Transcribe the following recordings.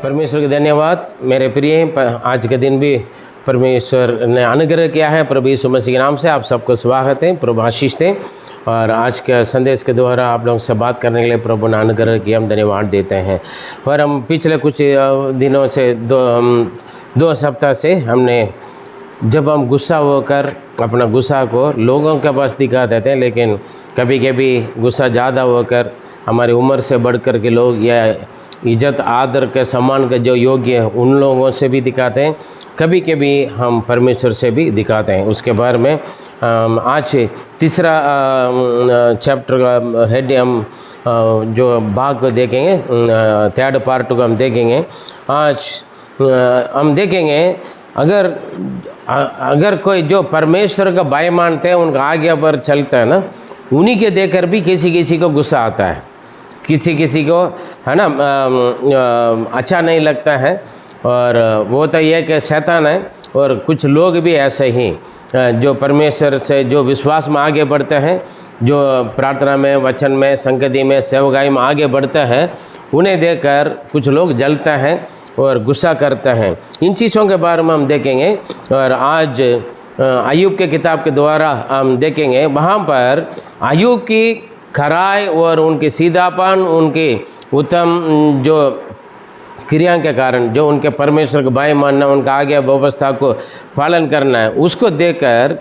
परमेश्वर के धन्यवाद। मेरे प्रिय, आज के दिन भी परमेश्वर ने अनुग्रह किया है। प्रभु यीशु मसीह के नाम से आप सबको स्वागत है, प्रभु आशीष दें। और आज के संदेश के द्वारा आप लोगों से बात करने के लिए प्रभु ने अनुग्रह किया, हम धन्यवाद देते हैं। और हम पिछले कुछ दिनों से दो सप्ताह से हमने जब हम गुस्सा होकर अपना गुस्सा को लोगों के पास दिखा देते हैं, लेकिन कभी कभी गुस्सा ज़्यादा होकर हमारी उम्र से बढ़कर के लोग या इज्जत आदर के सम्मान के जो योग्य हैं उन लोगों से भी दिखाते हैं, कभी कभी हम परमेश्वर से भी दिखाते हैं। उसके बारे में आज तीसरा चैप्टर का हेड हम जो भाग को देखेंगे, थर्ड पार्ट को हम देखेंगे। आज हम देखेंगे अगर कोई जो परमेश्वर का भय मानते हैं, उनका आज्ञा पर चलता है ना, उन्हीं के देखकर भी किसी किसी को गुस्सा आता है, किसी को है ना अच्छा नहीं लगता है। और वो तो ये कि शैतान है। और कुछ लोग भी ऐसे ही जो परमेश्वर से जो विश्वास में आगे बढ़ते हैं, जो प्रार्थना में, वचन में, संगति में, सेवकाई में आगे बढ़ते हैं, उन्हें देखकर कुछ लोग जलते हैं और गुस्सा करते हैं। इन चीज़ों के बारे में हम देखेंगे। और आज अय्यूब के किताब के द्वारा हम देखेंगे, वहाँ पर अय्यूब की खराई और उनके सीधापन, उनके उत्तम जो क्रिया के कारण, जो उनके परमेश्वर को भय मानना, उनका आज्ञा व्यवस्था को पालन करना है, उसको देखकर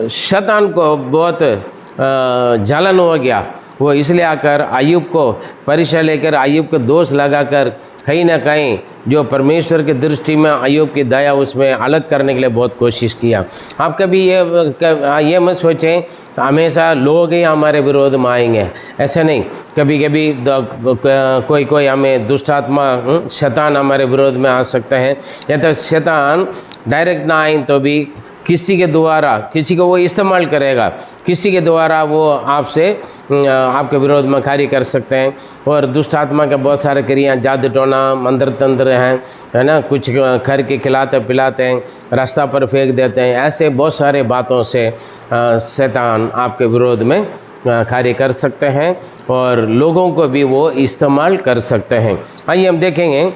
शैतान को बहुत जलन हो गया। वो इसलिए आकर अय्यूब को परीक्षा लेकर अय्यूब को दोष लगाकर कहीं ना कहीं जो परमेश्वर की दृष्टि में अय्यूब की दया उसमें अलग करने के लिए बहुत कोशिश किया। आप कभी ये मत सोचें हमेशा लोग ही हमारे विरोध में आएंगे, ऐसा नहीं। कभी कभी कोई हमें दुष्ट आत्मा शैतान हमारे विरोध में आ सकते हैं, या तो शैतान डायरेक्ट ना आए तो भी किसी के द्वारा किसी को वो इस्तेमाल करेगा, किसी के द्वारा वो आपसे आपके विरोध में कार्य कर सकते हैं। और दुष्ट आत्मा के बहुत सारे क्रिया, जादू टोना, मंत्र तंत्र हैं, है ना, कुछ खर के खिलाते पिलाते हैं, रास्ता पर फेंक देते हैं। ऐसे बहुत सारे बातों से शैतान आपके विरोध में कार्य कर सकते हैं और लोगों को भी वो इस्तेमाल कर सकते हैं। आइए हम देखेंगे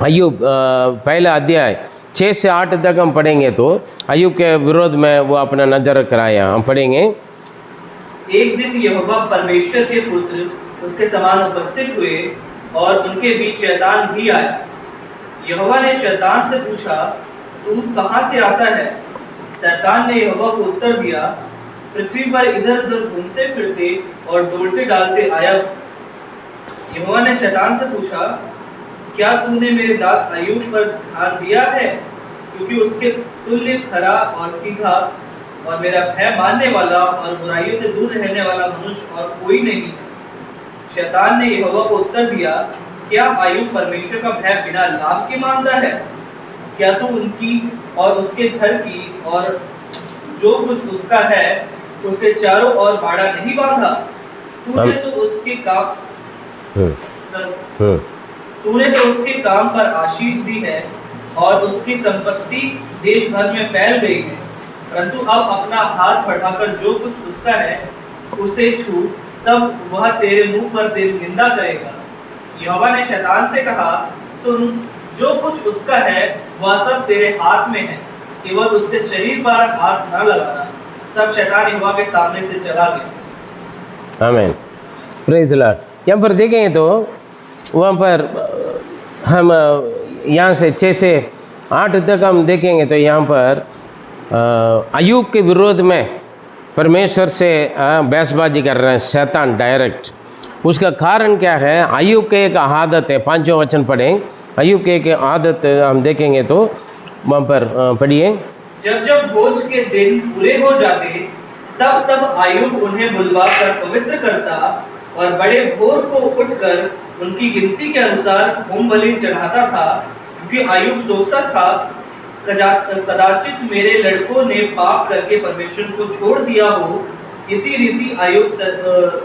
अय्यूब पहला अध्याय 6 से 8 तक हम पढ़ेंगे। तो अय्यूब के विरोध में वो अपना नजर कराया, हम पढ़ेंगे। एक दिन यहोवा परमेश्वर के पुत्र उसके समान उपस्थित हुए और उनके बीच शैतान भी आया। यहोवा ने शैतान से पूछा, तू कहाँ से आता है? शैतान ने यहोवा को उत्तर दिया, पृथ्वी पर इधर उधर घूमते फिरते और डोलते डालते आया। यहोवा ने शैतान से पूछा, क्या तूने मेरे दास अय्यूब पर ध्यान दिया है? क्योंकि उसके तुल्य खरा और सीधा और मेरा भय मानने वाला और बुराइयों से दूर रहने वाला मनुष्य और कोई नहीं है। शैतान ने यहोवा को उत्तर दिया, क्या अय्यूब परमेश्वर का भय बिना लाभ के मानता है? क्या तू उनकी और उसके घर की और जो कुछ उसका है उसके चारों ओर बाड़ा नहीं बांधा? तूने तो उसके काम पर आशीष दी है और उसकी संपत्ति देश भर में फैल गई है। परंतु अब अपना हाथ बढ़ाकर जो कुछ उसका है उसे छू, तब वह तेरे मुंह पर निंदा करेगा। यहोवा ने शैतान से कहा, सुन, जो कुछ उसका है वह सब तेरे हाथ में है, केवल उसके शरीर पर हाथ न लगाना। तब शैतान यहोवा के सामने से चला गया। आमीन, प्रेज़ द लॉर्ड। यहाँ पर देखेंगे तो वहाँ पर हम यहाँ से 6 से 8 तक हम देखेंगे तो यहाँ पर अय्यूब के विरोध में परमेश्वर से बहसबाजी कर रहे हैं शैतान डायरेक्ट। उसका कारण क्या है? अय्यूब के एक आदत है, 5वां वचन पढ़ें। अय्यूब के एक आदत हम देखेंगे तो वहाँ पर पढ़िए। जब जब भोज के दिन पूरे हो जाते तब तब अय्यूब उन्हें बुलवाकर पवित्र करता और बड़े भोर को उठकर उनकी गिनती के अनुसार होम बलि चढ़ाता था। क्योंकि अय्यूब सोचता था, कदाचित मेरे लड़कों ने पाप करके परमेश्वर को छोड़ दिया हो। इसी रीति अय्यूब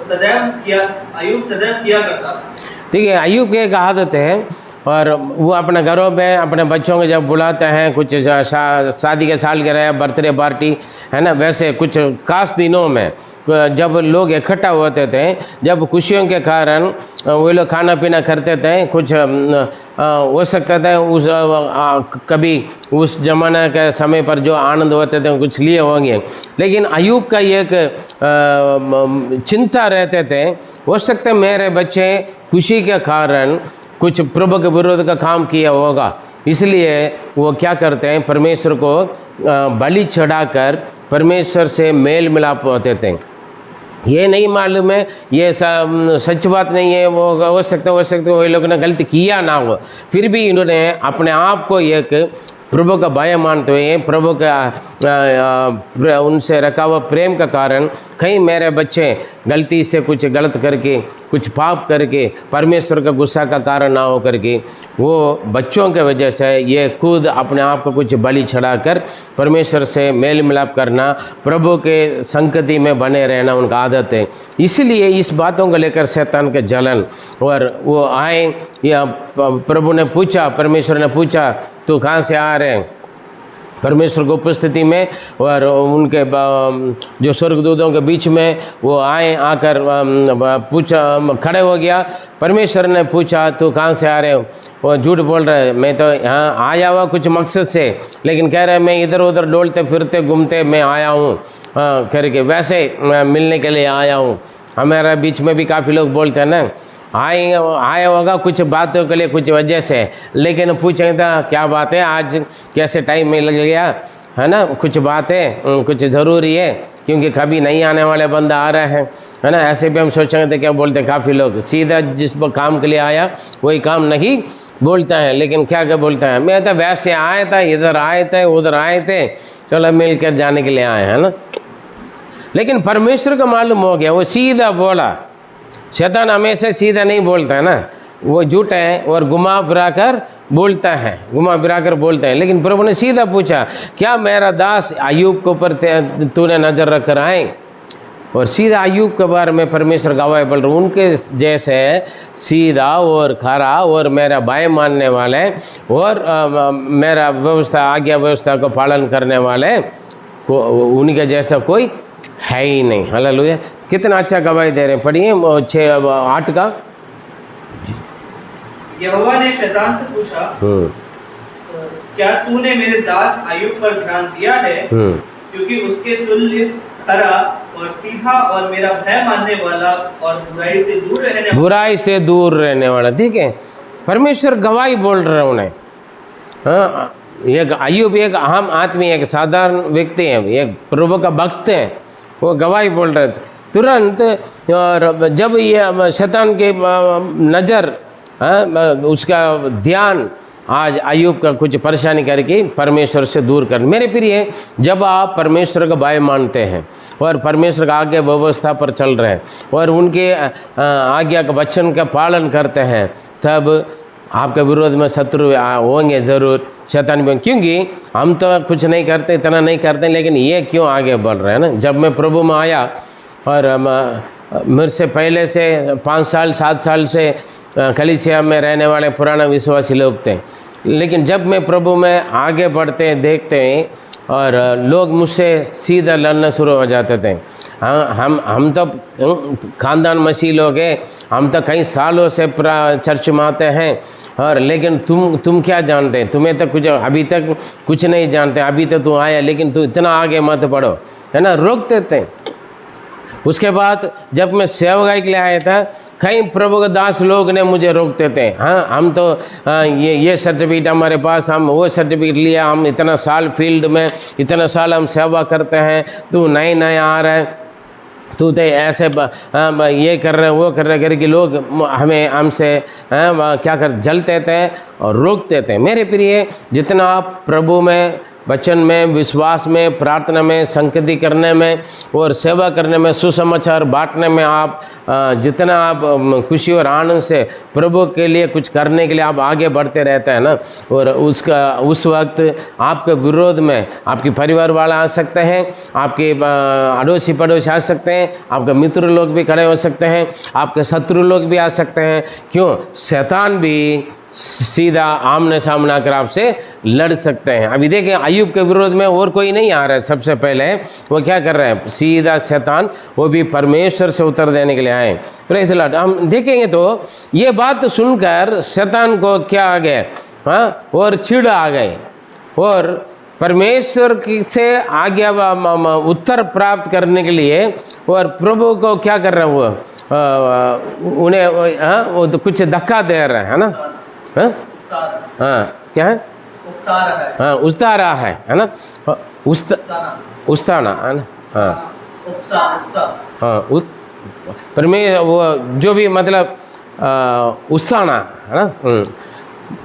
सदैव किया करता था। ठीक है, अय्यूब की एक आदत है, और वो अपने घरों में अपने बच्चों को जब बुलाते हैं, कुछ शादी के सालगिरह या बर्थडे पार्टी है ना, वैसे कुछ खास दिनों में जब लोग इकट्ठा होते थे, जब खुशियों के कारण वो लोग खाना पीना करते थे, कुछ हो सकता था उस कभी उस ज़माने के समय पर जो आनंद होते थे कुछ लिए होंगे, लेकिन अयूब का एक चिंता रहते थे, हो सकता है मेरे बच्चे खुशी के कारण कुछ प्रभु के विरोध का काम किया होगा, इसलिए वो क्या करते हैं, परमेश्वर को बलि चढ़ाकर परमेश्वर से मेल मिलाप होते थे। ये नहीं मालूम है, ये सच बात नहीं है, वो हो सकता वो लोग ने गलती किया ना हो, फिर भी इन्होंने अपने आप को एक प्रभु का भय मानते हुए, प्रभु का उनसे रखा हुआ प्रेम का कारण कहीं मेरे बच्चे गलती से कुछ गलत करके, कुछ पाप करके परमेश्वर का गुस्सा का कारण ना हो करके, वो बच्चों के वजह से ये खुद अपने आप को कुछ बलि चढ़ाकर परमेश्वर से मेल मिलाप करना, प्रभु के संगति में बने रहना उनका आदत है। इसलिए इस बातों को लेकर शैतान के जलन, और वो आए, या प्रभु ने पूछा, परमेश्वर ने पूछा तू कहाँ से आ रहे हैं, परमेश्वर की उपस्थिति में और उनके जो स्वर्गदूतों के बीच में वो आए, आकर पूछा, खड़े हो गया। परमेश्वर ने पूछा तू कहाँ से आ रहे हो, वो झूठ बोल रहे हैं, मैं तो यहाँ आया हुआ कुछ मकसद से, लेकिन कह रहे मैं इधर उधर डोलते फिरते घूमते मैं आया हूँ करके, वैसे मिलने के लिए आया हूँ। हमारे बीच में भी काफ़ी लोग बोलते हैं ना, आया होगा कुछ बातों के लिए, कुछ वजह से, लेकिन पूछेंगे था क्या बात है, आज कैसे टाइम में लग गया है ना, कुछ बात है, कुछ ज़रूरी है, क्योंकि कभी नहीं आने वाले बंदा आ रहे हैं, है ना। ऐसे भी हम सोचेंगे तो क्या बोलते हैं, काफ़ी लोग सीधा जिस काम के लिए आया वही काम नहीं बोलता है, लेकिन क्या क्या बोलता है, मैं तो वैसे आए था, इधर आए थे, उधर आए थे, चलो मिल कर जाने के लिए आए हैं ना। लेकिन परमेश्वर को मालूम हो गया, वो सीधा बोला। शैतान हमेशा सीधा नहीं बोलता है ना, वो झूठ है और घुमा फिरा कर बोलता है, घुमा फिरा कर बोलता है। लेकिन प्रभु ने सीधा पूछा, क्या मेरा दास अय्यूब के ऊपर तूने नज़र रख कर आए, और सीधा अय्यूब के बारे में परमेश्वर गवाही बोल रहे, उनके जैसे सीधा और खरा और मेरा भय मानने वाले और मेरा व्यवस्था, आज्ञा व्यवस्था को पालन करने वाले को उनके जैसा कोई है ही नहीं। हालेलुया, कितना अच्छा गवाही दे रहे हैं। पढ़िए 6:8 का। यहोवा ने शैतान से पूछा, क्या तूने मेरे दास अय्यूब पर ध्यान दिया है, क्योंकि उसके तुल्य खरा और सीधा और मेरा भय मानने वाला और बुराई से दूर रहने वाला। ठीक है, परमेश्वर गवाही बोल रहे हैं उन्हें। हाँ, एक अय्यूब एक अहम आदमी, एक साधारण व्यक्ति है, एक प्रभु का भक्त है, वो गवाही बोल रहे थे तुरंत। और जब ये शैतान के नज़र, उसका ध्यान आज अय्यूब का कुछ परेशानी करके परमेश्वर से दूर कर। मेरे प्रिय, जब आप परमेश्वर का भय मानते हैं और परमेश्वर का आज्ञा व्यवस्था पर चल रहे हैं और उनके आज्ञा का वचन का पालन करते हैं, तब आपके विरोध में शत्रु होंगे ज़रूर, शैतान भी, क्योंकि हम तो कुछ नहीं करते, इतना नहीं करते, लेकिन ये क्यों आगे बढ़ रहे हैं ना। जब मैं प्रभु में आया और मेरे से पहले से 5 साल 7 साल से कलीसिया में रहने वाले पुराना विश्वासी लोग थे, लेकिन जब मैं प्रभु में आगे बढ़ते देखते हैं और लोग मुझसे सीधा लड़ना शुरू हो जाते थे। हम तो ख़ानदान मसीह लोग हैं, हम तो कई सालों से चर्च में आते हैं, और लेकिन तुम क्या जानते हैं, तुम्हें तो कुछ अभी तक कुछ नहीं जानते, अभी तो तू आया, लेकिन तू इतना आगे मत बढ़ो, है ना, रोकते थे। उसके बाद जब मैं सेवकाई के लिए आया था, कई प्रभु के दास लोग ने मुझे रोकते थे। हाँ, हम तो ये सर्टिफिकेट हमारे पास, हम वो सर्टिफिकेट लिया, हम इतना साल फील्ड में, इतना साल हम सेवा करते हैं, तू नए आ रहा है, तू तो ऐसे ये कर रहे वो कर रहे करके लोग हमें हमसे क्या कर जलते थे और रोकते थे। मेरे प्रिय, जितना आप प्रभु में, वचन में, विश्वास में, प्रार्थना में, संगति करने में और सेवा करने में, सुसमाचार बांटने में आप जितना आप खुशी और आनंद से प्रभु के लिए कुछ करने के लिए आप आगे बढ़ते रहते हैं ना, और उस वक्त आपके विरोध में आपके परिवार वाले आ सकते हैं, आपके अड़ोसी पड़ोसी आ सकते हैं, आपके मित्र लोग भी खड़े हो सकते हैं, आपके शत्रु लोग भी आ सकते हैं। क्यों? शैतान भी सीधा आमने सामने आकर आपसे लड़ सकते हैं। अभी देखें अय्यूब के विरोध में और कोई नहीं आ रहा है। सबसे पहले वो क्या कर रहे हैं, सीधा शैतान, वो भी परमेश्वर से उत्तर देने के लिए आए। Praise the Lord. हम देखेंगे तो ये बात सुनकर शैतान को क्या आ गया, हाँ, और चिढ़ आ गए और परमेश्वर से आज्ञा उत्तर प्राप्त करने के लिए और प्रभु को क्या कर रहे हैं, वो उन्हें, हाँ, वो तो कुछ धक्का दे रहे हैं ना, हाँ, हाँ, क्या है, हाँ, उस्ता रहा है ना, उस्ताना है ना, हाँ, हाँ, परमेश्वर वो जो भी मतलब उस्ताना है ना,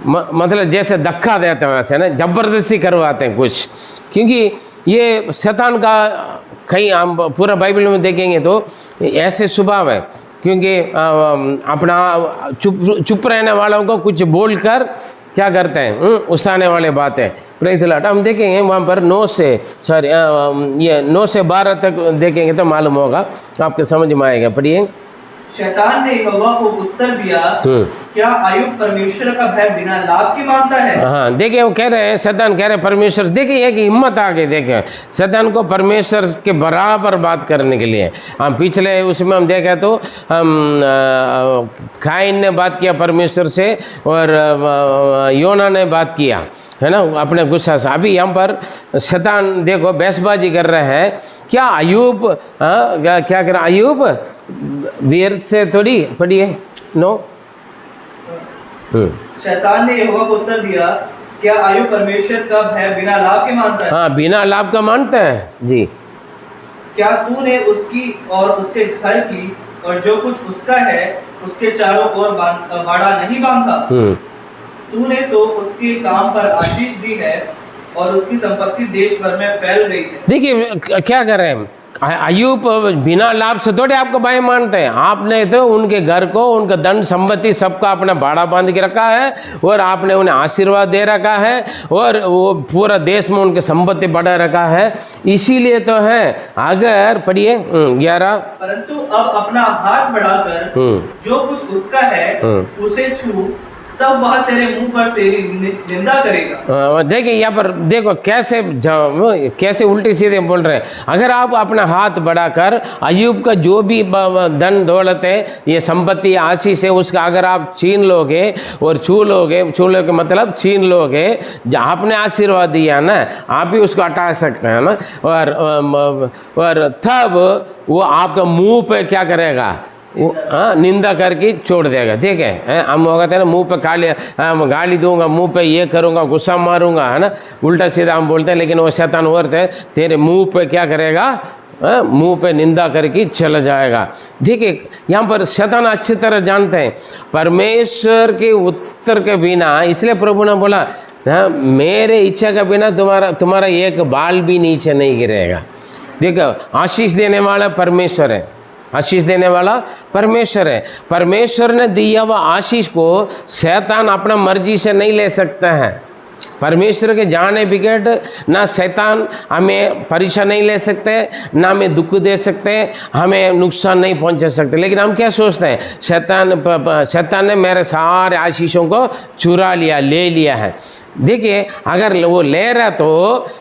मतलब जैसे धक्का देते हैं वैसे ना, जबरदस्ती करवाते हैं कुछ। क्योंकि ये शैतान का कहीं हम पूरा बाइबल में देखेंगे तो ऐसे स्वभाव है। क्योंकि अपना चुप रहने वालों को कुछ बोलकर क्या करते हैं, उसाने वाले बातें। Praise the Lord. हम देखेंगे वहाँ पर 9 से 12 तक देखेंगे तो मालूम होगा, आपके समझ में आएगा। पढ़िए। शैतान ने यहोवा को उत्तर दिया, क्या अय्यूब परमेश्वर का भय बिना लाभ के मानता है? हाँ, देखिए वो कह रहे हैं, शैतान कह रहे हैं परमेश्वर, देखिए कि हिम्मत आ गई। देखें शैतान को परमेश्वर के बराबर बात करने के लिए। हम पिछले उसमें हम देखें तो हम काइन ने बात किया परमेश्वर से और योना ने बात किया, है ना, अपने गुस्सा से। अभी यहाँ पर शैतान देखो बहसबाजी कर रहे हैं। क्या अय्यूब, क्या कर अय्यूब वीर से थोड़ी, पढ़िए 9। शैतान ने यहोवा को उत्तर दिया, क्या अय्यूब परमेश्वर का भय बिना लाभ के मानता है? हाँ, बिना लाभ का मानता है जी। क्या तूने उसकी और उसके घर की और जो कुछ उसका है उसके चारों ओर बाड़ा नहीं बांधा? तूने तो उसके काम पर आशीष दी है और उसकी संपत्ति देश भर में फैल गई है। देखिए क्या कर रहे हैं, अय्यूब बिना लाभ से थोड़े आपको भाई मानते हैं। आपने तो उनके घर को, उनका धन संपत्ति सबका अपना बाड़ा बांध के रखा है और आपने उन्हें आशीर्वाद दे रखा है और वो पूरा देश में उनके संपत्ति बढ़ा रखा है। इसीलिए तो है। अगर पढ़िए 11। परंतु अब अपना हाथ बढ़ाकर जो कुछ उसका है उसे छू, तब वह तेरे मुंह पर तेरी निंदा करेगा। देखिए यहाँ पर देखो कैसे उल्टी सीधे बोल रहे हैं। अगर आप अपना हाथ बढ़ाकर अय्यूब का जो भी धन दौलत है, ये संपत्ति आशीष है, उसका अगर आप छीन लोगे और छू लोगे मतलब छीन लोगे, आपने आशीर्वाद दिया ना, आप ही उसको हटा सकते हैं ना। और तब वो आपका मुंह पे क्या करेगा, वो निंदा करके छोड़ देगा। देखें हम होगा ना, मुंह पे गाली दूंगा, मुंह पे ये करूंगा, गुस्सा मारूंगा, है ना, उल्टा सीधा हम बोलते हैं। लेकिन वो शैतान औरत है, तेरे मुंह पे क्या करेगा, मुंह पे निंदा करके चला जाएगा। देखिए यहाँ पर शैतान अच्छी तरह जानते हैं परमेश्वर के उत्तर के बिना, इसलिए प्रभु ने बोला, मेरे इच्छा के बिना तुम्हारा एक बाल भी नीचे नहीं गिरेगा। देखो आशीष देने वाला परमेश्वर है, आशीष देने वाला परमेश्वर है। परमेश्वर ने दिया हुआ आशीष को शैतान अपना मर्जी से नहीं ले सकता है। परमेश्वर के जाने बिगड़ ना शैतान हमें परीक्षा नहीं ले सकते, ना हमें दुख दे सकते, हमें नुकसान नहीं पहुंचा सकते। लेकिन हम क्या सोचते हैं, शैतान ने मेरे सारे आशीषों को चुरा लिया, ले लिया है। देखिए अगर वो ले रहा तो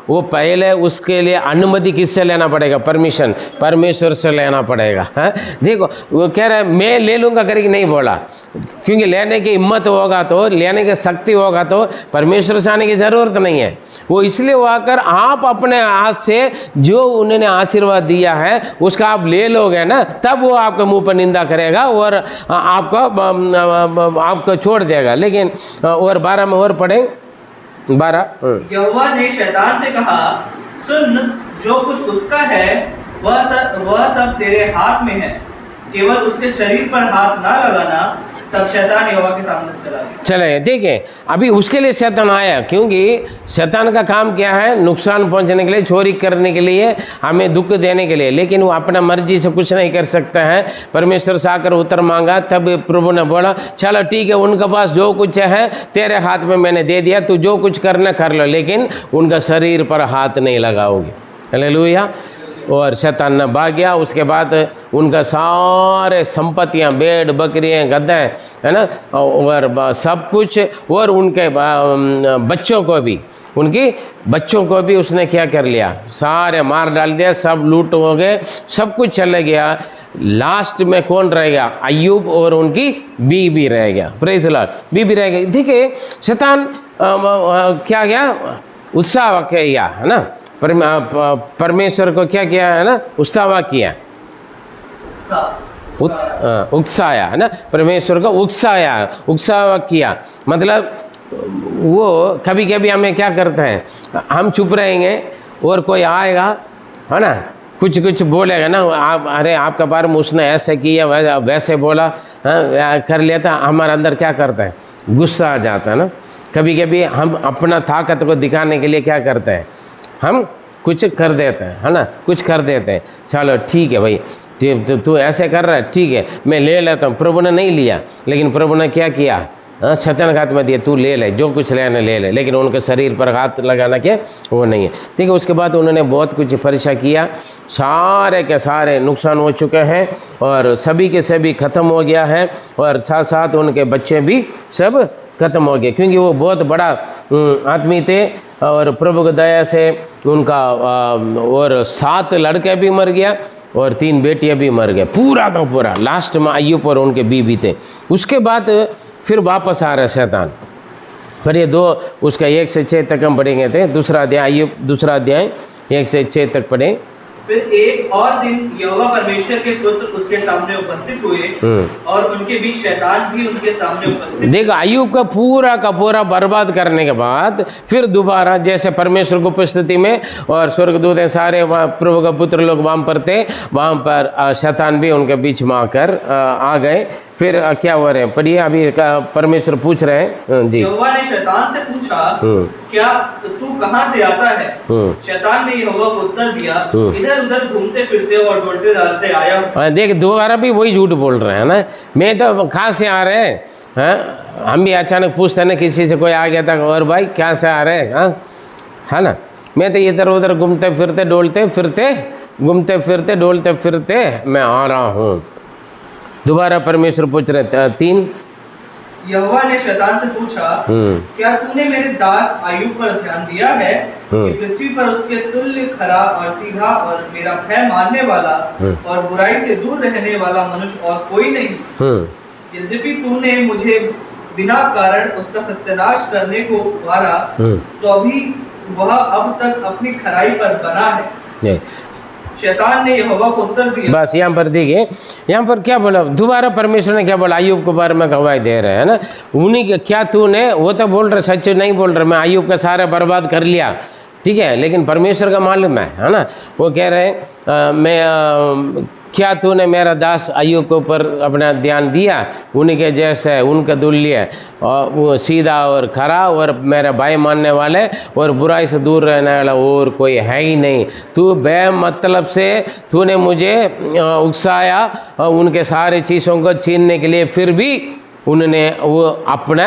वो पहले उसके लिए अनुमति किससे लेना पड़ेगा, परमिशन परमेश्वर से लेना पड़ेगा। है देखो वो कह रहा है मैं ले लूँगा करके नहीं बोला, क्योंकि लेने की हिम्मत होगा तो, लेने की शक्ति होगा तो परमेश्वर से आने की ज़रूरत नहीं है। वो इसलिए वो आकर आप अपने हाथ से जो उन्होंने आशीर्वाद दिया है उसका आप ले लोगे ना, तब वो आपके मुंह पर निंदा करेगा और आपको छोड़ देगा। लेकिन और 12 में और पढ़ें 12। यहोवा ने शैतान से कहा, सुन, जो कुछ उसका है वह सब तेरे हाथ में है, केवल उसके शरीर पर हाथ ना लगाना। तब शैतान यहोवा के सामने से चला गया। चले देखिए अभी उसके लिए शैतान आया, क्योंकि शैतान का काम क्या है, नुकसान पहुंचने के लिए, चोरी करने के लिए, हमें दुख देने के लिए। लेकिन वो अपना मर्जी से कुछ नहीं कर सकता है। परमेश्वर से आकर उत्तर मांगा, तब प्रभु ने बोला चलो ठीक है, उनके पास जो कुछ है तेरे हाथ में मैंने दे दिया, तू जो कुछ करना कर लो, लेकिन उनका शरीर पर हाथ नहीं लगाओगे। हालेलुया। दिया। और शैतान न भाग गया। उसके बाद उनका सारे संपत्तियां, भेड़ बकरियां, गधे, है ना, और सब कुछ, और उनके बच्चों को भी, उनकी बच्चों को भी उसने क्या कर लिया, सारे मार डाल दिया, सब लूट हो गए, सब कुछ चले गया। लास्ट में कौन रह गया? अय्यूब और उनकी बीवी रह गया। प्रेज़ द लॉर्ड, बीवी रह गई। देखिए शैतान क्या गया, उत्साह किया, है ना, परमेश्वर को क्या किया, है ना, उत्साह किया, उकसाया, है ना, परमेश्वर को उकसाया किया। मतलब वो कभी कभी हमें क्या करते हैं, हम चुप रहेंगे और कोई आएगा, है ना, कुछ बोलेगा ना, आप, अरे आपका बारे में उसने ऐसे किया, वैसे बोला, कर लिया था, हमारे अंदर क्या करता है, गुस्सा आ जाता है ना। कभी कभी हम अपना ताकत को दिखाने के लिए क्या करते हैं, हम कुछ कर देते हैं, है ना, कुछ कर देते हैं। चलो ठीक है भाई, तू ऐसे कर रहा है, ठीक है, मैं ले लेता हूँ। प्रभु ने नहीं लिया, लेकिन प्रभु ने क्या किया, शैतान का हाथ में दिया, तू ले ले, जो कुछ लेना ले ले, लेकिन उनके शरीर पर हाथ लगाना क्या वो नहीं है। ठीक है, उसके बाद उन्होंने बहुत कुछ परीक्षा किया, सारे के सारे नुकसान हो चुके हैं, और सभी के सभी ख़त्म हो गया है, और साथ साथ उनके बच्चे भी सब ख़त्म हो गए, क्योंकि वो बहुत बड़ा आदमी थे। और प्रभु की दया से उनका और 7 लड़के भी मर गया और 3 बेटियां भी मर गए, पूरा का पूरा। लास्ट में अय्यूब और उनके बीवी थे। उसके बाद फिर वापस आ रहे शैतान। फिर ये 2 उसका 1 से 6 तक हम पढ़ेंगे थे, दूसरा अध्याय, अय्यूब दूसरा अध्याय 1 से 6 तक पढ़े। फिर एक और दिन यहोवा परमेश्वर के पुत्र उसके सामने उपस्थित हुए, और उनके बीच शैतान भी उनके सामने उपस्थित। देखो, अय्यूब का पूरा बर्बाद करने के बाद फिर दोबारा जैसे परमेश्वर की उपस्थिति में और स्वर्गदूत सारे प्रभु का पुत्र लोग वहाँ पर थे, वहाँ पर शैतान भी उनके बीच में आकर आ गए। फिर क्या हो रहे हैं, पढ़िए, अभी परमेश्वर पूछ रहे हैं जी। यहोवा ने शैतान से पूछा, क्या तू कहाँ से आता है? शैतान ने यहोवा को उत्तर दिया, इधर उधर घूमते फिरते और डोलते डालते आया हूं। देख, दोबारा भी वही झूठ बोल रहे हैं ना, मैं तो कहाँ से आ रहे हैं। हम भी अचानक पूछते हैं ना, किसी से कोई आ गया था, और भाई क्या से आ रहे हैं, है ना, मैं तो इधर उधर घूमते फिरते डोलते फिरते, घूमते फिरते डोलते फिरते मैं आ रहा हूँ। दोबारा परमेश्वर पूछ रहे 3। यहोवा ने शैतान से पूछा, क्या तूने मेरे दास अय्यूब पर ध्यान दिया है कि पृथ्वी पर उसके तुल्य खरा और सीधा और मेरा भय मानने वाला और बुराई से दूर रहने वाला मनुष्य और कोई नहीं? यद्यपि तूने मुझे बिना कारण उसका सत्यानाश करने को उभारा, तो अभी वह अब तक अपनी खराई पर बना है। शैतान ने यहोवा को उत्तर दिया। बस यहाँ पर देखिए, यहाँ पर क्या बोला, दोबारा परमेश्वर ने क्या बोला, अय्यूब के बारे में गवाही दे रहे हैं ना, उन्हीं के क्या तूने, वो तो बोल रहे सच नहीं बोल रहे, मैं अय्यूब का सारा बर्बाद कर लिया, ठीक है, लेकिन परमेश्वर का मालूम है ना, वो कह रहे हैं मैं क्या तूने मेरा दास अय्यूब के ऊपर अपना ध्यान दिया, उन्हीं के जैसे, उनका तुल्य और वो सीधा और खरा और मेरा भाई मानने वाले और बुराई से दूर रहने वाला और कोई है ही नहीं। तू बेमतलब से तूने मुझे उकसाया और उनके सारे चीज़ों को छीनने के लिए, फिर भी उन्होंने वो अपने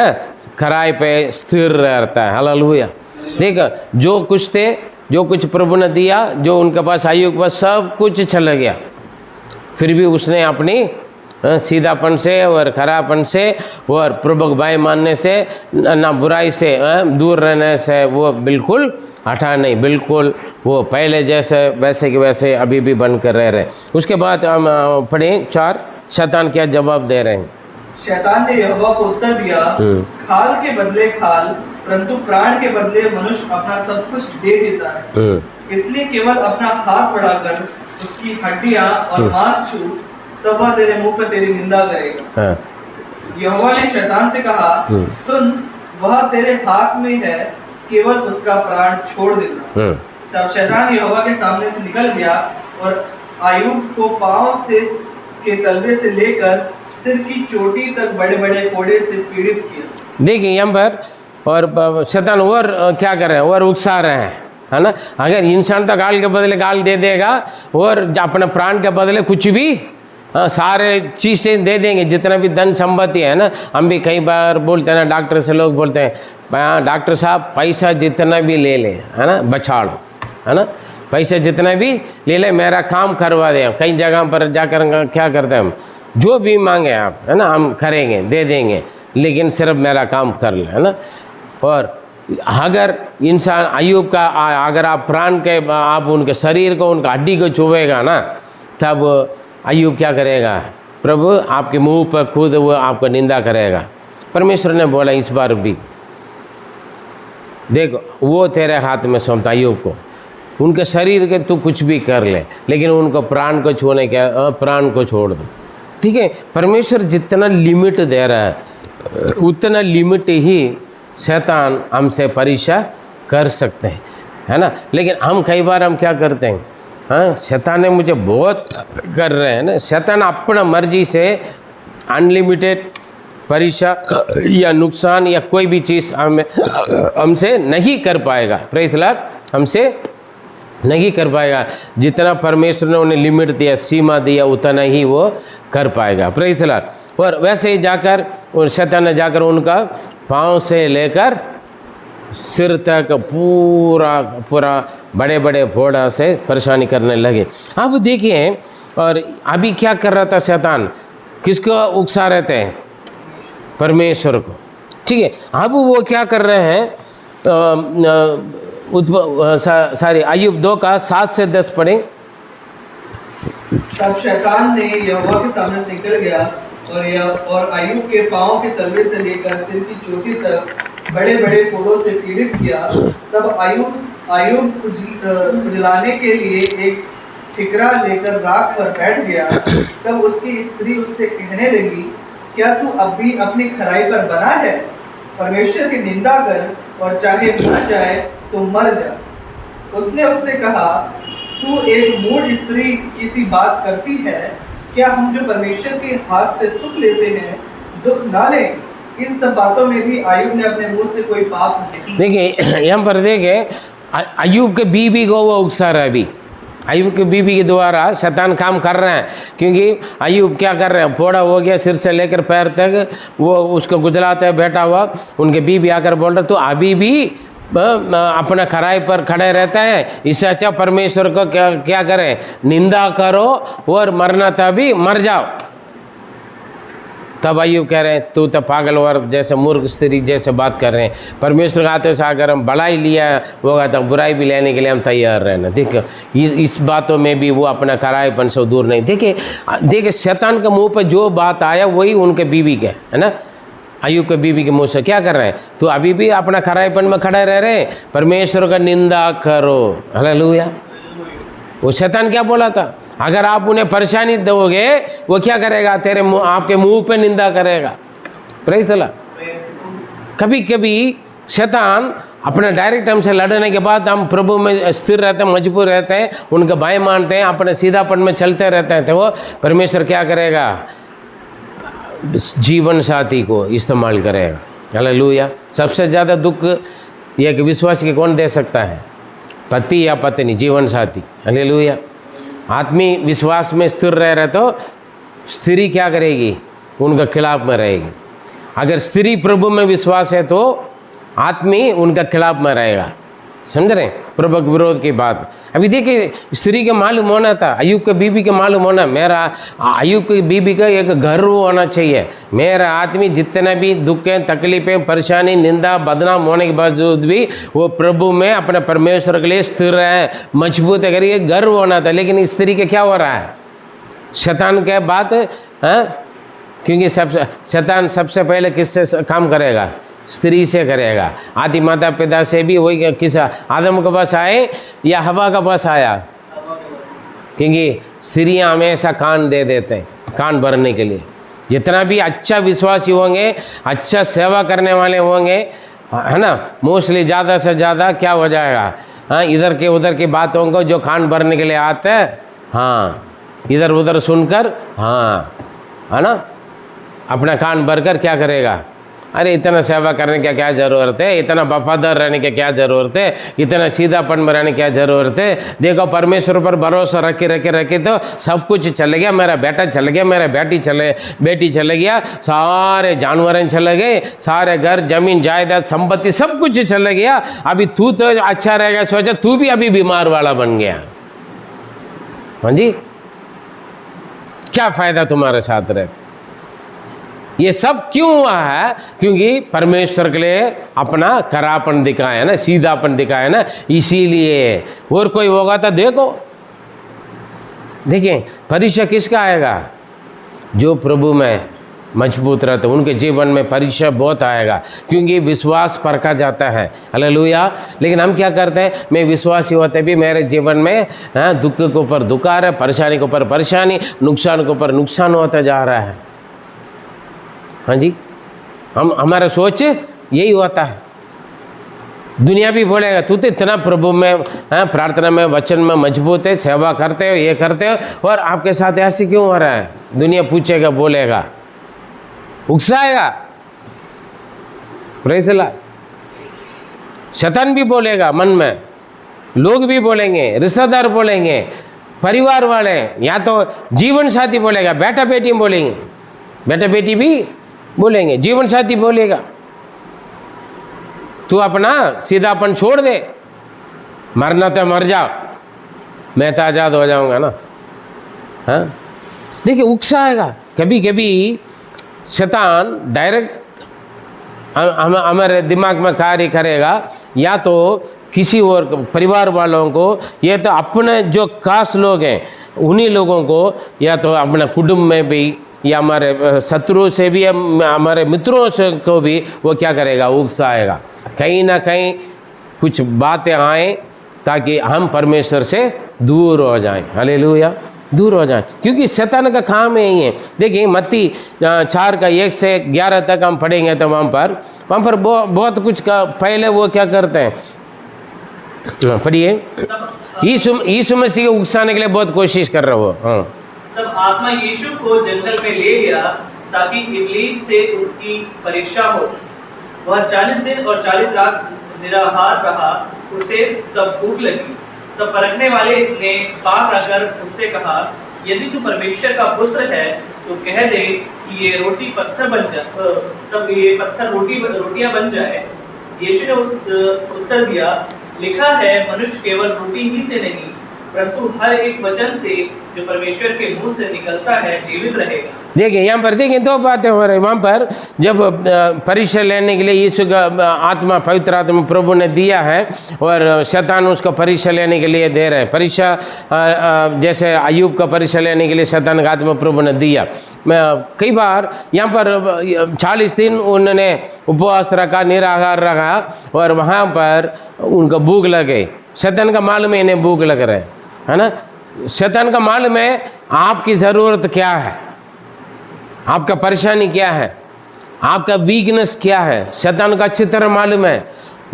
खराई पे स्थिर रहता है। हालेलुया। देखो, जो कुछ थे, जो कुछ प्रभु ने दिया, जो उनके पास अय्यूब के पास सब कुछ चला गया, फिर भी उसने अपनी सीधापन से और खरापन से और प्रभु भाई मानने से, ना बुराई से दूर रहने से वो बिल्कुल हटा नहीं, बिल्कुल वो पहले जैसे वैसे के वैसे अभी भी बन कर रह रहे। उसके बाद हम पढ़ें 4, शैतान क्या जवाब दे रहे हैं। शैतान ने यहोवा को उत्तर दिया, खाल के बदले खाल, परंतु प्राण के बदले मनुष्य अपना सब कुछ दे देता है, इसलिए केवल अपना हाथ बढ़ाकर उसकी हड्डियां और मांस छू, तब वह तेरे मुंह पर तेरी निंदा करेगा। यहोवा ने शैतान से कहा, सुन, वह तेरे हाथ में है, केवल उसका प्राण छोड़ देना। तब शैतान यहोवा के सामने से निकल गया और अय्यूब को पांव से के तलवे से लेकर सिर की चोटी तक बड़े बड़े फोड़े से पीड़ित किया। देखिए यहाँ पर, और शैतान और क्या कर रहे हैं, और उकसा रहे हैं, है ना। अगर इंसान तो गाल के बदले गाल दे देगा और अपने प्राण के बदले कुछ भी सारे चीज़ें दे देंगे, जितना भी धन संपत्ति है ना। हम भी कई बार बोलते हैं ना, डॉक्टर से लोग बोलते हैं, डॉक्टर साहब पैसा जितना भी ले लें, है ना, बचा लो, है ना, पैसे जितने भी ले ले, मेरा काम करवा दे। कई जगह पर जाकर क्या करते हैं हम, जो भी मांगे आप, है ना, हम करेंगे, दे देंगे, लेकिन सिर्फ मेरा काम कर ले, है ना। और अगर इंसान अय्यूब का अगर आप प्राण के, आप उनके शरीर को, उनका हड्डी को छुएगा ना, तब अय्यूब क्या करेगा, प्रभु आपके मुंह पर खुद वो आपको निंदा करेगा। परमेश्वर ने बोला इस बार भी, देखो वो तेरे हाथ में सौंपता अय्यूब को, उनके शरीर के तू कुछ भी कर ले, लेकिन उनको प्राण को छूने के, प्राण को छोड़ दो। ठीक है, परमेश्वर जितना लिमिट दे रहा है उतना लिमिट ही शैतान हमसे परीक्षा कर सकते हैं, है ना। लेकिन हम कई बार हम क्या करते हैं, हाँ शैतान ने मुझे बहुत कर रहे हैं ना, शैतान अपना मर्जी से अनलिमिटेड परीक्षा या नुकसान या कोई भी चीज़ हमसे नहीं कर पाएगा। प्रेज़ लॉर्ड, हमसे नहीं कर पाएगा। जितना परमेश्वर ने उन्हें लिमिट दिया, सीमा दिया, उतना ही वो कर पाएगा। Praise Lord. और वैसे ही जाकर शैतान ने जाकर उनका पाँव से लेकर सिर तक पूरा बड़े बड़े फोड़ा से परेशानी करने लगे। अब देखिए, और अभी क्या कर रहा था शैतान, किसको उकसा रहे थे, परमेश्वर को। ठीक है, अब वो क्या कर रहे हैं, अय्यूब 2 का 7 से 10 पढ़ें। तब शैतान ने यहोवा के सामने से निकल गया और अय्यूब के पांव के तलवे से लेकर सिर की चोटी तक बड़े बड़े फोड़ों से पीड़ित किया। तब अय्यूब कुचलाने के लिए एक ठिकरा लेकर राख पर बैठ गया। तब उसकी स्त्री उससे कहने लगी, क्या तू अब भी अपनी खराई पर बना है? परमेश्वर की निंदा कर और चाहे मर जाए तो मर जा। उसने उससे कहा, तू एक मूढ़ स्त्री की सी बात करती है। क्या हम जो परमेश्वर के हाथ से सुख लेते हैं दुख ना लें? इन सब बातों में भी अय्यूब ने अपने मुंह से कोई पाप नहीं। देखिए यहाँ पर देखें, अय्यूब के बीबी को वो उकसा रहा है। अभी अय्यूब के बीबी के द्वारा शैतान काम कर रहे हैं, क्योंकि अय्यूब क्या कर रहे हैं, फोड़ा हो गया सिर से लेकर पैर तक, वो उसको गुजलाते हैं बैठा हुआ। उनके बीबी आकर बोल रहे, तो अभी भी अपना खराई पर खड़े रहते हैं, इससे अच्छा परमेश्वर को क्या करें, निंदा करो और मरना था भी मर जाओ। तब अय्यूब कह रहे हैं, तू तो पागल और जैसे मूर्ख स्त्री जैसे बात कर रहे हैं। परमेश्वर के हाथों से अगर हम भलाई लिया होगा तो बुराई भी लेने के लिए हम तैयार रहना। देखिए इस बातों में भी वो अपना कराएपन से दूर नहीं। देखिए शैतान के मुंह पर जो बात आया वही उनके बीवी के, है ना। अय्यूब के बीवी के मुंह से क्या कर रहे हैं, तो अभी भी अपना खराईपन में खड़े रह रहे हैं, परमेश्वर का निंदा करो। हालेलुया। वो शैतान क्या बोला था, अगर आप उन्हें परेशानी दोगे वो क्या करेगा, आपके मुंह पे निंदा करेगा। Praise the Lord. कभी कभी शैतान अपने डायरेक्ट हमसे लड़ने के बाद हम प्रभु में स्थिर रहते हैं, मजबूर रहते हैं, उनका भय मानते हैं, अपने सीधापन में चलते रहते हैं, तो वो परमेश्वर क्या करेगा, जीवन साथी को इस्तेमाल करेगा। हालेलुया। सबसे ज़्यादा दुख एक विश्वास के कौन दे सकता है, पति या पत्नी, जीवन साथी। हालेलुया। आत्मी विश्वास में स्थिर रह रहे तो स्त्री क्या करेगी, उनका खिलाफ में रहेगी। अगर स्त्री प्रभु में विश्वास है तो आत्मी उनका खिलाफ में रहेगा। समझ रहे हैं, प्रभु के विरोध की बात। अभी देखिए स्त्री के मालूम होना था, अय्यूब के बीबी के मालूम होना, मेरा अय्यूब की बीबी का एक गर्व होना चाहिए, मेरा आदमी जितना भी दुखें, तकलीफें, परेशानी, निंदा, बदनाम होने के बावजूद भी वो प्रभु में अपने परमेश्वर के लिए स्थिर है, मजबूत है, करिए, गर्व होना था। लेकिन इस स्त्री के क्या हो रहा है, शैतान के बात है, क्योंकि शैतान सबसे पहले किससे काम करेगा, स्त्री से करेगा। आदि माता पिता से भी वही किसा, आदम के पास आए या हवा का पास आया, क्योंकि स्त्रियां हमेशा कान दे देते हैं, कान भरने के लिए। जितना भी अच्छा विश्वासी होंगे, अच्छा सेवा करने वाले होंगे, है ना, मोस्टली ज़्यादा से ज़्यादा क्या हो जाएगा, हाँ, इधर के उधर की बातों को जो कान भरने के लिए आते हैं, हाँ, इधर उधर सुनकर, हाँ, है ना, अपना कान भरकर क्या करेगा, अरे इतना सेवा करने की क्या ज़रूरत है, इतना वफादार रहने की क्या ज़रूरत है, इतना सीधापन में रहने की क्या ज़रूरत है। देखो परमेश्वर पर भरोसा रखे तो सब कुछ चले गया, मेरा बेटा चल गया, मेरा बेटी चले गया, सारे जानवर चले गए, सारे घर जमीन जायदाद संपत्ति सब कुछ चले गया। अभी तू तो अच्छा रहेगा सोचा, तू भी अभी बीमार वाला बन गया। हाँ जी, क्या फ़ायदा तुम्हारे साथ रहे। ये सब क्यों हुआ है? क्योंकि परमेश्वर के लिए अपना खरापन दिखाया ना, सीधापन दिखाया ना, इसीलिए। और कोई होगा तो देखिए परीक्षा किसका आएगा? जो प्रभु में मजबूत रहते, उनके जीवन में परीक्षा बहुत आएगा, क्योंकि विश्वास परखा जाता है। हालेलुया। लेकिन हम क्या करते हैं, मैं विश्वासी होते भी मेरे जीवन में दुख के ऊपर दुख आ रहा है, परेशानी के ऊपर परेशानी, नुकसान के ऊपर नुकसान होता जा रहा है। हाँ जी, हमारा सोच यही होता है। दुनिया भी बोलेगा तू तो इतना प्रभु में प्रार्थना में वचन में मजबूत है, सेवा करते हो, ये करते हो, और आपके साथ ऐसे क्यों हो रहा है? दुनिया पूछेगा, बोलेगा, उकसाएगा। Praise the Lord. शैतान भी बोलेगा मन में, लोग भी बोलेंगे, रिश्तेदार बोलेंगे, परिवार वाले, या तो जीवन साथी बोलेगा, बेटा बेटी बोलेंगे, बेटा बेटी भी बोलेंगे, जीवन साथी बोलेगा तू अपना सीधापन छोड़ दे, मरना तो मर जाओ, मैं तो आज़ाद हो जाऊंगा ना। हाँ देखिए, उकसाएगा। कभी कभी शैतान डायरेक्ट हमारे दिमाग में कार्य करेगा, या तो किसी और परिवार वालों को, या तो अपने जो खास लोग हैं उन्हीं लोगों को, या तो अपने कुटुंब में भी, या हमारे शत्रु से भी, हमारे मित्रों से को भी वो क्या करेगा, उकसाएगा। कहीं ना कहीं कुछ बातें आएँ ताकि हम परमेश्वर से दूर हो जाएं। हालेलुया, दूर हो जाएं, क्योंकि शैतान का काम यही है। देखिए मत्ती 4 का 1 से 11 तक हम पढ़ेंगे तो वहाँ पर बहुत कुछ का पहले वो क्या करते हैं, पढ़िए। यीशु मसीह को उकसाने के लिए बहुत कोशिश कर रहे हो। हाँ, तब आत्मा यीशु को जंगल में ले गया ताकि इब्लीस से उसकी परीक्षा हो। वह 40 दिन और 40 रात निराहार रहा। उसे तब भूख लगी। तब परखने वाले ने पास आकर उससे कहा, यदि तू परमेश्वर का पुत्र है तो कह दे कि ये रोटी पत्थर बन जाए, तब ये पत्थर रोटियां बन जाए। यीशु ने उत्तर दिया, लिखा है, मनुष्य केवल रोटी ही से नहीं परंतु हर एक वचन से जो परमेश्वर के मुंह से निकलता है जीवित रहेगा। देखिए यहाँ पर देखिए 2 बातें हो रही। वहाँ पर जब परीक्षा लेने के लिए यीशु का आत्मा, पवित्र आत्मा प्रभु ने दिया है, और शैतान उसको परीक्षा लेने के लिए दे रहे हैं। परीक्षा जैसे अय्यूब का परीक्षा लेने के लिए शैतान का आत्मा प्रभु ने दिया। कई बार यहाँ पर 40 दिन उन्होंने उपवास रखा, निराहार रखा, और वहाँ पर उनको भूख लगे। शैतान का मालूम है इन्हें भूख लग रहा है ना। शैतान का मालूम है आपकी ज़रूरत क्या है, आपका परेशानी क्या है, आपका वीकनेस क्या है। शैतान का अच्छी तरह मालूम है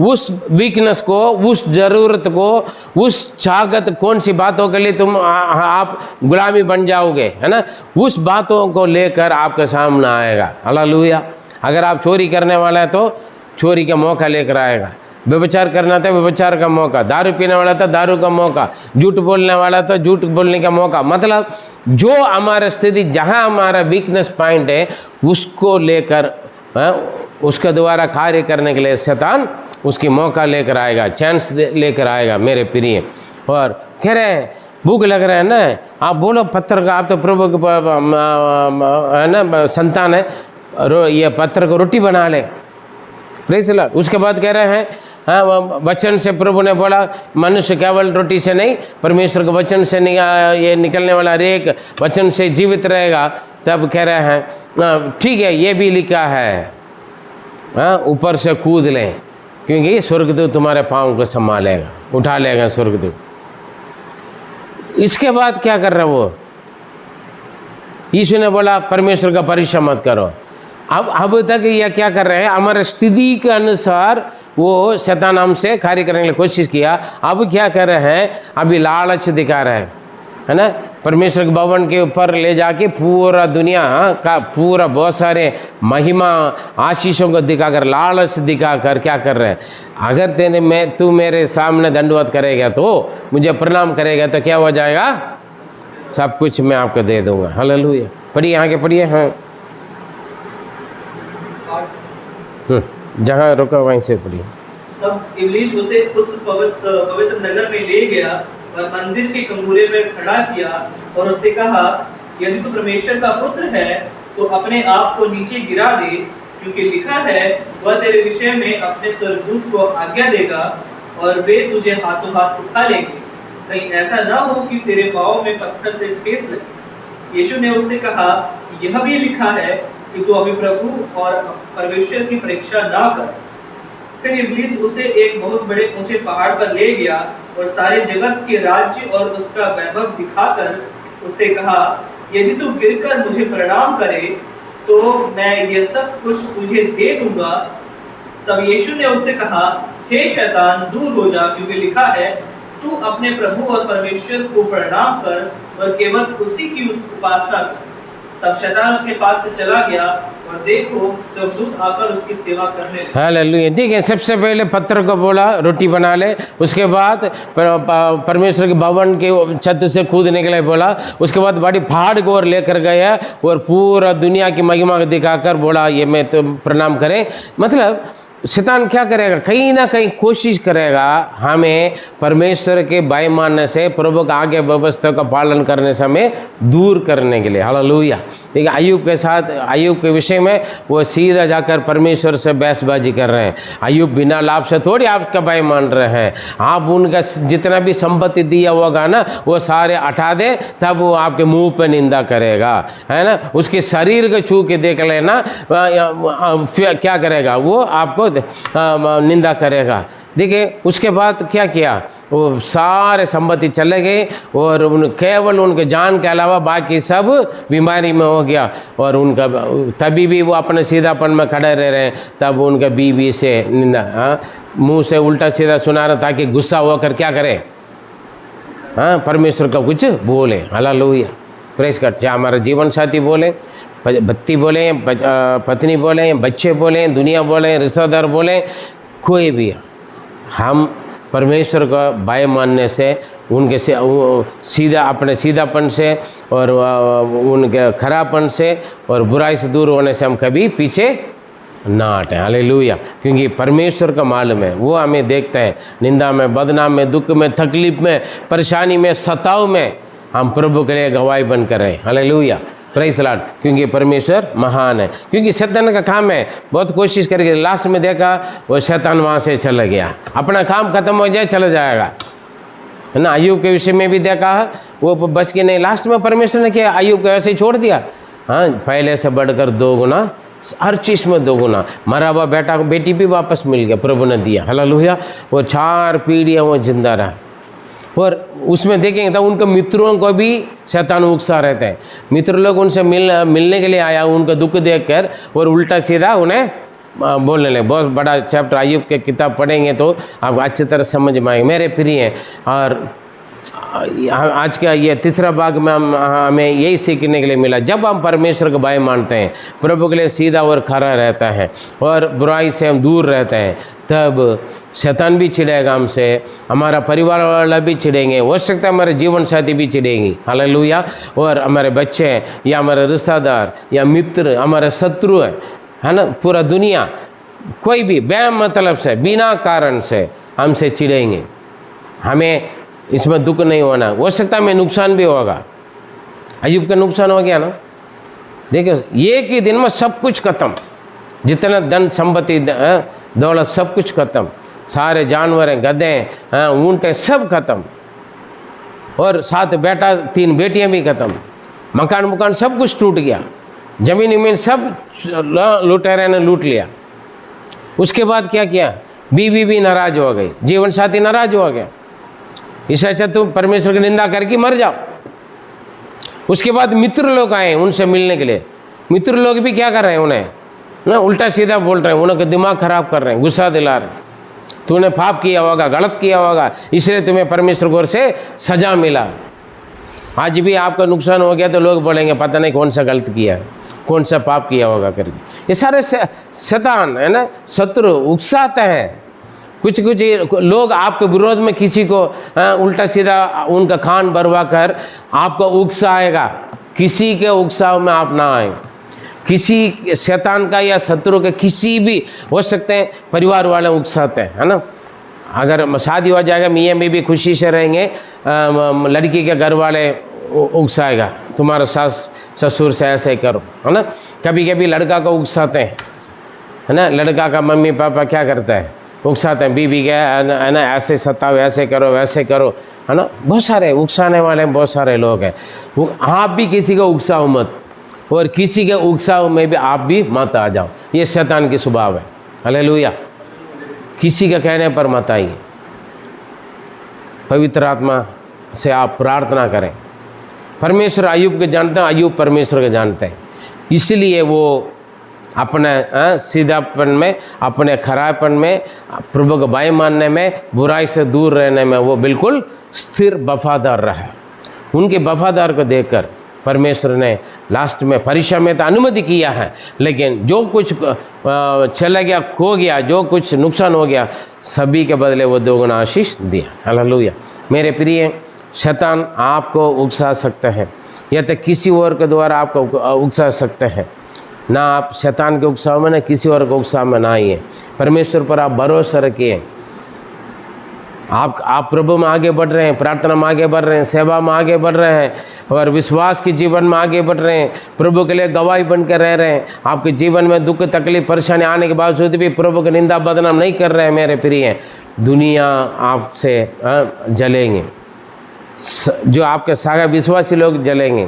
उस वीकनेस को, उस ज़रूरत को, उस चाहत, कौन सी बातों के लिए तुम आप गुलामी बन जाओगे, है ना। उस बातों को लेकर आपके सामने आएगा। हालेलुया। अगर आप चोरी करने वाला है तो चोरी का मौका लेकर आएगा, व्यभिचार करना था व्यभिचार का मौका, दारू पीने वाला था दारू का मौका, झूठ बोलने वाला था झूठ बोलने का मौका। मतलब जो हमारा स्थिति, जहाँ हमारा वीकनेस पॉइंट है, उसको लेकर उसके द्वारा कार्य करने के लिए शैतान उसकी मौका लेकर आएगा, चांस लेकर आएगा मेरे प्रिय। और कह रहे हैं भूख लग रहा है ना, आप बोलो पत्थर का, आप तो प्रभु के है ना संतान है, ये पत्थर को रोटी बना ले। Praise the Lord. उसके बाद कह रहे हैं, हाँ, वचन से प्रभु ने बोला, मनुष्य केवल रोटी से नहीं, परमेश्वर के वचन से ये निकलने वाला हर एक वचन से जीवित रहेगा। तब कह रहे हैं ठीक है, ये भी लिखा है, हाँ, ऊपर से कूद लें क्योंकि स्वर्गदूत तुम्हारे पाँव को संभालेगा, उठा लेगा स्वर्गदूत। इसके बाद क्या कर रहे वो? यीशु ने बोला परमेश्वर का परीक्षा मत करो। अब तक ये क्या कर रहे हैं, हमारे स्थिति के अनुसार वो शैतान हमसे कार्य करने की कोशिश किया। अब क्या कर रहे हैं, अभी लालच दिखा रहे हैं, है ना। परमेश्वर के भवन के ऊपर ले जाके पूरा दुनिया का पूरा बहुत सारे महिमा आशीषों को दिखाकर, लालच दिखाकर क्या कर रहे हैं, अगर तू मेरे सामने दंडवत करेगा तो, मुझे प्रणाम करेगा तो क्या हो जाएगा, सब कुछ मैं आपको दे दूंगा। हालेलुया। पढ़िए, आगे पढ़िए। हाँ, जहाँ रुका वहीं से पढ़िए। तब इब्लीस उसे उस पवित्र नगर में ले गया और मंदिर के कंगूरे में खड़ा किया और उससे कहा, यदि तू परमेश्वर का पुत्र है तो अपने आप को नीचे गिरा दे, क्योंकि लिखा है, वह तेरे विषय में अपने स्वर्गदूत को आज्ञा देगा और वे तुझे हाथों हाथ उठा लेंगे, कहीं ऐसा ना हो कि तेरे पाँव में पत्थर से ठेस लगे। यीशु ने उससे कहा, यह भी लिखा है कि तू अभी प्रभु और परमेश्वर की परीक्षा ना कर। फिर इब्लीस उसे एक बहुत बड़े ऊंचे पहाड़ पर ले गया और सारे जगत के राज्य और उसका वैभव दिखाकर उससे कहा, यदि तू गिरकर मुझे प्रणाम करे तो मैं यह सब कुछ तुझे दे दूंगा। तब यीशु ने उससे कहा, हे शैतान, दूर हो जा, क्योंकि लिखा है, तू अपने प्रभु और परमेश्वर को प्रणाम कर और केवल उसी की उपासना कर। तब शैतान उसके पास से चला गया और देखो, स्वर्गदूत आकर उसकी सेवा करने लगे। हालेलुया। देखिए, सबसे पहले पत्थर को बोला रोटी बना ले, उसके बाद परमेश्वर के भवन के छत से कूदने के लिए बोला, उसके बाद बड़ी पहाड़ को और लेकर गया और पूरा दुनिया की महिमा को दिखाकर बोला, ये मैं तो प्रणाम करें। मतलब शैतान क्या करेगा, कहीं ना कहीं कोशिश करेगा हमें परमेश्वर के भय मानने से, प्रभु का आगे व्यवस्था का पालन करने से हमें दूर करने के लिए। हालेलुया। ठीक है, अय्यूब के साथ, अय्यूब के विषय में वो सीधा जाकर परमेश्वर से बहसबाजी कर रहे हैं। अय्यूब बिना लाभ से थोड़ी आपका भय मान रहे हैं। आप उनका जितना भी संपत्ति दिया होगा ना, वो सारे हटा दे, तब वो आपके मुंह पे निंदा करेगा, है ना। उसके शरीर को छू के देख लेना, क्या करेगा, वो आपको निंदा करेगा। देखिए, उसके बाद क्या किया, वो सारे संपत्ति चले गए और केवल उनके जान के अलावा बाकी सब बीमारी में हो गया। और उनका तभी भी वो अपने सीधापन में खड़े रह रहे हैं, तब उनका बीवी से निंदा, मुंह से उल्टा सीधा सुना रहा, ताकि गुस्सा होकर क्या करे, परमेश्वर का कुछ बोले। हालेलुया। प्रेस कर, चाहे हमारा जीवन साथी बोले, बत्ती बोले, पत्नी बोले, बच्चे बोले, दुनिया बोले, रिश्तेदार बोले, कोई भी, हम परमेश्वर का भय मानने से, उनके से सीधा, अपने सीधापन से और उनके खराबपन से और बुराई से दूर होने से हम कभी पीछे ना हटें। हालेलुया। क्योंकि परमेश्वर का मालूम है, वो हमें देखते हैं निंदा में, बदनाम में, दुख में, तकलीफ में, परेशानी में, सताव में, हम प्रभु के लिए गवाही बनकर रहे। हालेलुया। Praise Lord. क्योंकि परमेश्वर महान है। क्योंकि शैतान का काम है, बहुत कोशिश करके लास्ट में देखा वो शैतान वहाँ से चला गया, अपना काम खत्म हो जाए चला जाएगा, है ना। अय्यूब के विषय में भी देखा, वो बच के नहीं, लास्ट में परमेश्वर ने क्या अय्यूब को ऐसे ही छोड़ दिया। हाँ, पहले से बढ़कर 2 गुना, हर चीज़ में 2 गुना। मरा हुआ बेटा को बेटी भी वापस मिल गया, प्रभु ने दिया। हालेलुया। वो 4 पीढ़ियाँ वो जिंदा रहा। और उसमें देखेंगे तो उनके मित्रों को भी शैतान उकसा रहते हैं। मित्र लोग उनसे मिलने के लिए आया, उनका दुख देखकर और उल्टा सीधा उन्हें बोलने लगे। बहुत बड़ा चैप्टर अय्यूब के किताब पढ़ेंगे तो आपको अच्छी तरह समझ में आएंगे मेरे प्रिय हैं। और आज का ये तीसरा भाग में हमें यही सीखने के लिए मिला, जब हम परमेश्वर का भय मानते हैं, प्रभु के लिए सीधा और खरा रहता है और बुराई से हम दूर रहते हैं, तब शैतान भी चिढ़ेगा हमसे, हमारा परिवार वाला भी चिढ़ेंगे, हो सकता है हमारे जीवन साथी भी चिढ़ेंगी। हालेलुया। और हमारे बच्चे या हमारे रिश्तेदार या मित्र, हमारे शत्रु है ना, पूरा दुनिया, कोई भी बेमतलब से, बिना कारण से हमसे चिढ़ेंगे। हमें इसमें दुख नहीं होना, हो सकता है हमें नुकसान भी होगा। अय्यूब का नुकसान हो गया ना, देखिए एक ही दिन में सब कुछ खत्म, जितना धन संपत्ति दौलत सब कुछ खत्म, सारे जानवर हैं, गधे हैं, ऊँट हैं, सब खत्म। और 7 बेटा 3 बेटियां भी खत्म, मकान सब कुछ टूट गया, जमीन सब लुटेरे ने लूट लिया। उसके बाद क्या किया, बीवी भी नाराज हो गई, जीवन साथी नाराज हो गया, इससे अच्छा तुम परमेश्वर की निंदा करके मर जाओ। उसके बाद मित्र लोग आए उनसे मिलने के लिए, मित्र लोग भी क्या कर रहे हैं, उन्हें ना उल्टा सीधा बोल रहे हैं, उनका दिमाग खराब कर रहे हैं, गुस्सा दिला रहे हैं, तूने पाप किया होगा, गलत किया होगा, इसलिए तुम्हें परमेश्वर की ओर से सजा मिला। आज भी आपका नुकसान हो गया तो लोग बोलेंगे पता नहीं कौन सा गलत किया है, कौन सा पाप किया होगा करके। ये सारे शैतान है ना, शत्रु उकसाते हैं। कुछ लोग आपके विरोध में किसी को उल्टा सीधा उनका खान भरवा कर आपको उकसाएगा। किसी के उकसाव में आप ना आए। किसी शैतान का या शत्रु के किसी भी हो सकते हैं, परिवार वाले उकसाते हैं, है ना। अगर शादी हो जाएगा, मियाँ बीवी खुशी से रहेंगे, लड़की के घर वाले उकसाएगा तुम्हारा सास ससुर से ऐसे करो, है ना। कभी कभी लड़का को उकसाते हैं, है ना। लड़का का मम्मी पापा क्या करता है, उकसाते हैं बीवी के, है ना, ऐसे सताओ, ऐसे करो, वैसे करो, है ना। बहुत सारे उकसाने वाले बहुत सारे लोग हैं। आप भी किसी को उकसाओ मत, और किसी के उकसाव में भी आप भी मत आ जाओ। ये शैतान की स्वभाव है। हालेलुया। किसी के कहने पर मत आइए। पवित्र आत्मा से आप प्रार्थना करें। परमेश्वर अय्यूब के जानते हैं, अय्यूब परमेश्वर के जानते हैं। इसलिए वो अपने सीधापन में, अपने खरापन में, प्रभु को भय मानने में, बुराई से दूर रहने में वो बिल्कुल स्थिर वफादार रहा। उनके वफादार को देखकर परमेश्वर ने लास्ट में परीक्षा में तो अनुमति किया है, लेकिन जो कुछ चला गया, खो गया, जो कुछ नुकसान हो गया, सभी के बदले वो दोगुना आशीष दिया। हालेलुया। मेरे प्रिय, शैतान आपको उकसा सकते हैं या तो किसी और के द्वारा आपको उकसा सकते हैं। ना आप शैतान के उकसाव में, ना किसी और के उकसाव में ना आइए। परमेश्वर पर आप भरोसा रखिए। आप प्रभु में आगे बढ़ रहे हैं, प्रार्थना में आगे बढ़ रहे हैं, सेवा में आगे बढ़ रहे हैं और विश्वास के जीवन में आगे बढ़ रहे हैं, प्रभु के लिए गवाही बनकर रह रहे हैं। आपके जीवन में दुख तकलीफ परेशानी आने के बावजूद भी प्रभु की निंदा बदनाम नहीं कर रहे हैं। मेरे प्रिय, दुनिया आपसे जलेंगे। जो आपके सागा विश्वासी लोग जलेंगे,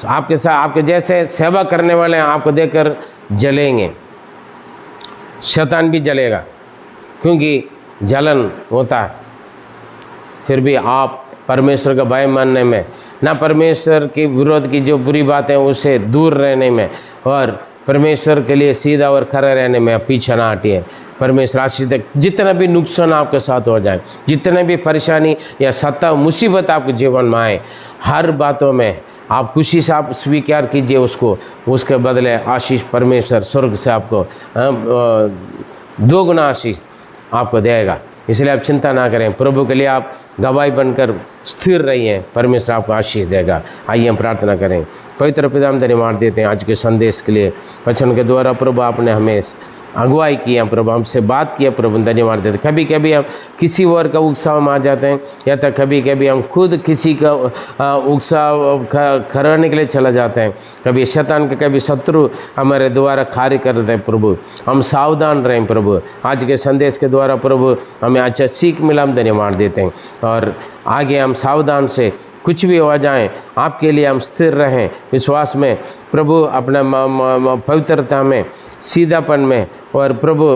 आपके जैसे सेवा करने वाले आपको देखकर जलेंगे। शैतान भी जलेगा, क्योंकि जलन होता है। फिर भी आप परमेश्वर का भय मानने में, ना परमेश्वर के विरोध की जो बुरी बातें उससे दूर रहने में, और परमेश्वर के लिए सीधा और खड़ा रहने में आप पीछे ना हटिए। परमेश्वर आशीष दे। जितना भी नुकसान आपके साथ हो जाए, जितने भी परेशानी या सत्ता मुसीबत आपके जीवन में आए, हर बातों में आप खुशी से आप स्वीकार कीजिए उसको। उसके बदले आशीष परमेश्वर स्वर्ग से आपको दोगुना आशीष आपको देगा। इसलिए आप चिंता ना करें, प्रभु के लिए आप गवाही बनकर स्थिर रहिए, परमेश्वर आपको आशीष देगा। आइए हम प्रार्थना करें। पवित्र पिता, हम धन्यवाद देते हैं आज के संदेश के लिए। वचन के द्वारा प्रभु आपने हमें अगुवाई किया, प्रभु हमसे बात किया, प्रभु धन्यवाद देते। कभी कभी हम किसी और का उत्साह में आ जाते हैं, या तो कभी कभी हम खुद किसी का उत्साह करने के लिए चला जाते हैं। कभी शैतान के, कभी शत्रु हमारे द्वारा कार्य करते हैं। प्रभु हम सावधान रहें। प्रभु आज के संदेश के द्वारा प्रभु हमें अच्छा सीख मिला, हम धन्यवाद देते हैं। और आगे हम सावधान से कुछ भी हो जाए, आपके लिए हम स्थिर रहें विश्वास में। प्रभु अपने पवित्रता में, सीधापन में और प्रभु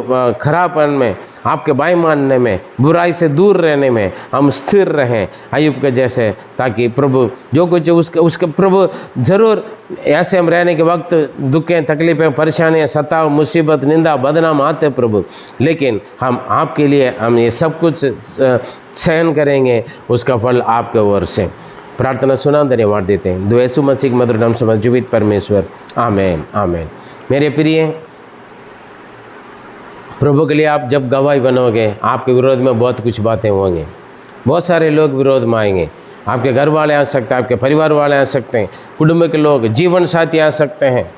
खरापन में, आपके भय मानने में, बुराई से दूर रहने में हम स्थिर रहें अय्यूब के जैसे, ताकि प्रभु जो कुछ उसके प्रभु ज़रूर ऐसे हम रहने के वक्त दुखें, तकलीफ़ें, परेशानियाँ, सताव, मुसीबत, निंदा, बदनाम आते प्रभु, लेकिन हम आपके लिए हम ये सब कुछ सहन करेंगे, उसका फल आपके ओर से। प्रार्थना सुना, धन्यवाद देते हैं। दो यीशु मसीह के मधुर नाम से जीवित परमेश्वर, आमीन आमीन। मेरे प्रिय, प्रभु के लिए आप जब गवाही बनोगे, आपके विरोध में बहुत कुछ बातें होंगी, बहुत सारे लोग विरोध में आएंगे। आपके घर वाले आ सकते हैं, आपके परिवार वाले आ सकते हैं, कुटुंब के लोग, जीवन साथी आ सकते हैं,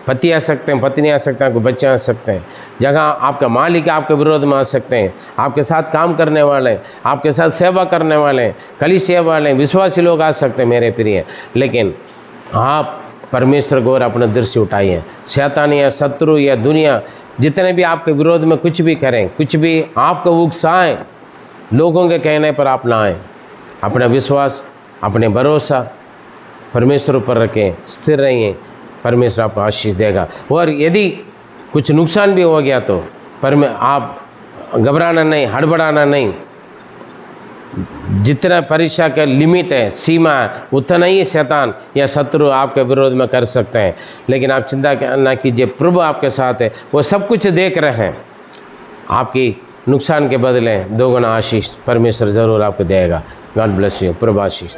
पति आ सकते हैं, पत्नी आ सकते हैं, आपके बच्चे आ सकते हैं। जगह आपका मालिक आपके विरोध में आ सकते हैं, आपके साथ काम करने वाले, आपके साथ सेवा करने वाले, कलीसिया वाले, विश्वासी लोग आ सकते हैं मेरे प्रिय। लेकिन आप परमेश्वर को और अपना दृष्टि उठाइए। शैतान या शत्रु या दुनिया जितने भी आपके विरोध में कुछ भी करें, कुछ भी आपको उकसाएं, लोगों के कहने पर आप ना आएँ। अपना विश्वास, अपने भरोसा परमेश्वर पर रखें, स्थिर रहिए, परमेश्वर आपको आशीष देगा। और यदि कुछ नुकसान भी हो गया तो आप घबराना नहीं, हड़बड़ाना नहीं। जितना परीक्षा का लिमिट है, सीमा है, उतना ही शैतान या शत्रु आपके विरोध में कर सकते हैं। लेकिन आप चिंता ना कीजिए, प्रभु आपके साथ है, वो सब कुछ देख रहे हैं। आपकी नुकसान के बदले दोगुना आशीष परमेश्वर ज़रूर आपको देगा। God bless you. Prabhu Ashish.